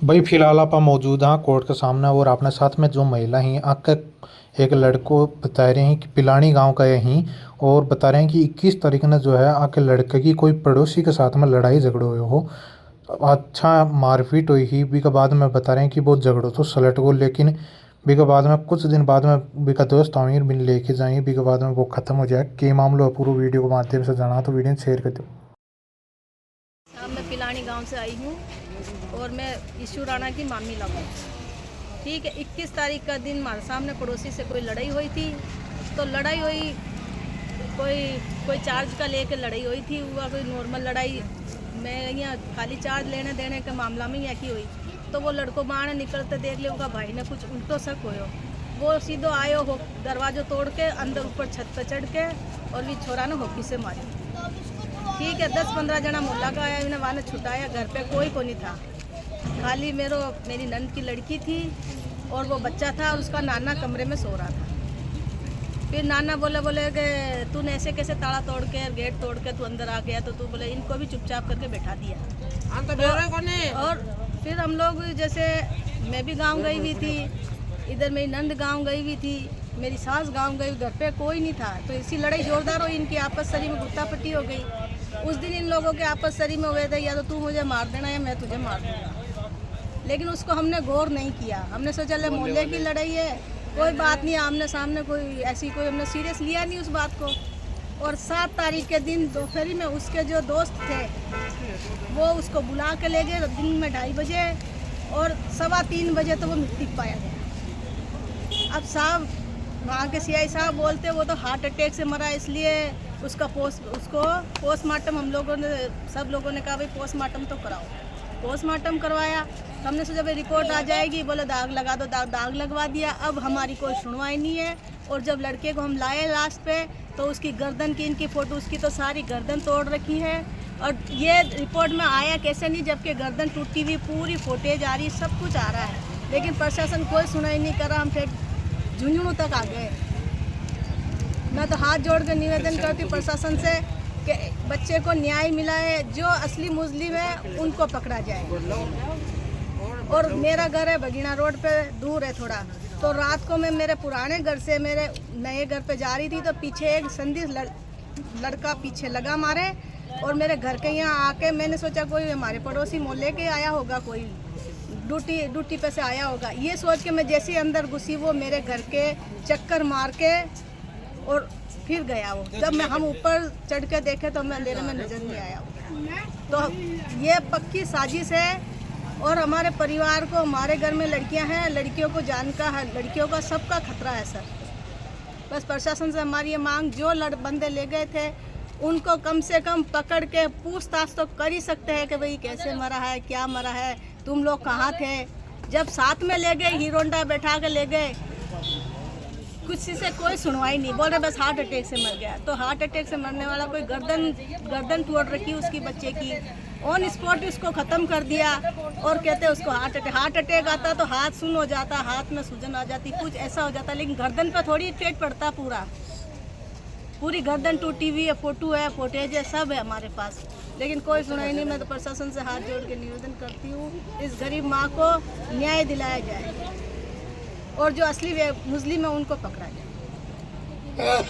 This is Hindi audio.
भाई फिलहाल आप मौजूद हाँ कोर्ट के सामने और अपने साथ में जो महिला ही आके एक लड़को बता रहे हैं कि पिलानी गांव का यहीं और बता रहे हैं कि 21 तारीख ने जो है आके लड़के की कोई पड़ोसी के साथ में लड़ाई झगड़ो हुए हो। अच्छा मारपीट हुई ही बी के बाद में बता रहे हैं कि बहुत झगड़ो तो सलट गो, लेकिन बी के बाद में कुछ दिन बाद में बी का दोस्त आमिर बिन लेके जाएंगे बी के बाद में वो खत्म हो जाए। के मामलो है पूरा वीडियो के माध्यम से जाना तो वीडियो शेयर कर दो। साहब मैं पिलानी गांव से आई हूँ और मैं ईशू राणा की मामी लगूँ। ठीक है, 21 तारीख का दिन हमारे सामने पड़ोसी से कोई लड़ाई हुई थी। तो लड़ाई हुई कोई चार्ज का लेके लड़ाई हुई थी, हुआ कोई नॉर्मल लड़ाई। मैं यहाँ खाली चार्ज लेने देने के मामला में ही ऐसी हुई। तो वो लड़को बाहर निकलते देख ले उनका भाई ने कुछ उल्टो शक हो, वो सीधो आयो हो दरवाज़ो तोड़ के अंदर ऊपर छत पे चढ़ के और भी छोरा ने होकी से मारी। ठीक है, 10-15 जना मोहल्ला का आया, इन्हें वहाँ ने छुटाया। घर पे कोई को नहीं था, खाली मेरी नंद की लड़की थी और वो बच्चा था और उसका नाना कमरे में सो रहा था। फिर नाना बोले कि तूने ऐसे कैसे ताला तोड़ के गेट तोड़ के तू अंदर आ गया। तो तू बोले इनको भी चुपचाप करके बैठा दिया। और फिर हम लोग जैसे मैं भी गाँव गई हुई थी, इधर मेरी नंद गाँव गई हुई थी, मेरी सास गाँव गई, घर पे कोई नहीं था। तो इसी लड़ाई जोरदार हुई, इनकी आपस सरी में गुत्तापट्टी हो गई। उस दिन इन लोगों के आपस सरी में हुए थे, या तो तू मुझे मार देना या मैं तुझे मार दूँगा। लेकिन उसको हमने गौर नहीं किया, हमने सोचा ले मोहल्ले की लड़ाई है, कोई बात नहीं, आमने सामने कोई ऐसी कोई हमने सीरियस लिया नहीं उस बात को। और 7 तारीख के दिन दोपहर में उसके जो दोस्त थे वो उसको बुला के ले गए दिन में 2:30 बजे और 2:15 बजे तो वो मृत्यु पाया गया। अब साहब वहाँ के सीआई साहब बोलते वो तो हार्ट अटैक से मरा, इसलिए उसको पोस्टमार्टम हम लोगों ने सब लोगों ने कहा भाई पोस्टमार्टम तो कराओ। पोस्टमार्टम करवाया, हमने सोचा भाई रिपोर्ट आ जाएगी, बोले दाग लगा दो, दाग लगवा दिया। अब हमारी कोई सुनवाई नहीं है। और जब लड़के को हम लाए लास्ट पे तो उसकी गर्दन की इनकी फ़ोटो, उसकी तो सारी गर्दन तोड़ रखी है। और ये रिपोर्ट में आया कैसे नहीं, जबकि गर्दन टूटी हुई पूरी फुटेज आ रही, सब कुछ आ रहा है, लेकिन प्रशासन कोई सुनाई नहीं कर रहा। हम फिर झुंझुनू तक आ गए। मैं तो हाथ जोड़ कर निवेदन करती हूँ प्रशासन से कि बच्चे को न्याय मिला है, जो असली मुजलिम है उनको पकड़ा जाए। और मेरा घर है बगीना रोड पे, दूर है थोड़ा। तो रात को मैं मेरे पुराने घर से मेरे नए घर पे जा रही थी तो पीछे एक संदिग्ध लड़का पीछे लगा मारे और मेरे घर के यहाँ आके मैंने सोचा कोई हमारे पड़ोसी मोहल्ले के आया होगा, कोई ड्यूटी पे से आया होगा। ये सोच के मैं जैसे अंदर घुसी वो मेरे घर के चक्कर मार के और फिर गया वो। जब हम ऊपर चढ़ के देखे तो मैं अंधेरे में नजर नहीं आया वो। तो ये पक्की साजिश है। और हमारे परिवार को, हमारे घर में लड़कियां हैं, लड़कियों को जान का है, लड़कियों का सबका खतरा है सर। बस प्रशासन से हमारी ये मांग, जो बंदे ले गए थे उनको कम से कम पकड़ के पूछताछ तो कर ही सकते हैं कि भाई कैसे मरा है, क्या मरा है, तुम लोग कहाँ थे। जब साथ में ले गए, हीरो होंडा बैठा के ले गए, कुछ से कोई सुनवाई नहीं, बोल रहे बस हार्ट अटैक से मर गया। तो हार्ट अटैक से मरने वाला कोई गर्दन तोड़ रखी उसकी बच्चे की, ऑन स्पॉट उसको ख़त्म कर दिया। और कहते उसको हार्ट अटैक आता तो हाथ सुन हो जाता, हाथ में सूजन आ जाती, कुछ ऐसा हो जाता, लेकिन गर्दन पर थोड़ी इफेक्ट पड़ता। पूरी गर्दन टूटी हुई है, फोटो है, फुटेज है, सब है हमारे पास, लेकिन कोई सुनाई नहीं। मैं तो प्रशासन से हाथ जोड़ के निवेदन करती हूँ इस गरीब माँ को न्याय दिलाया जाए और जो असली मुस्लिम है उनको पकड़ा जाए।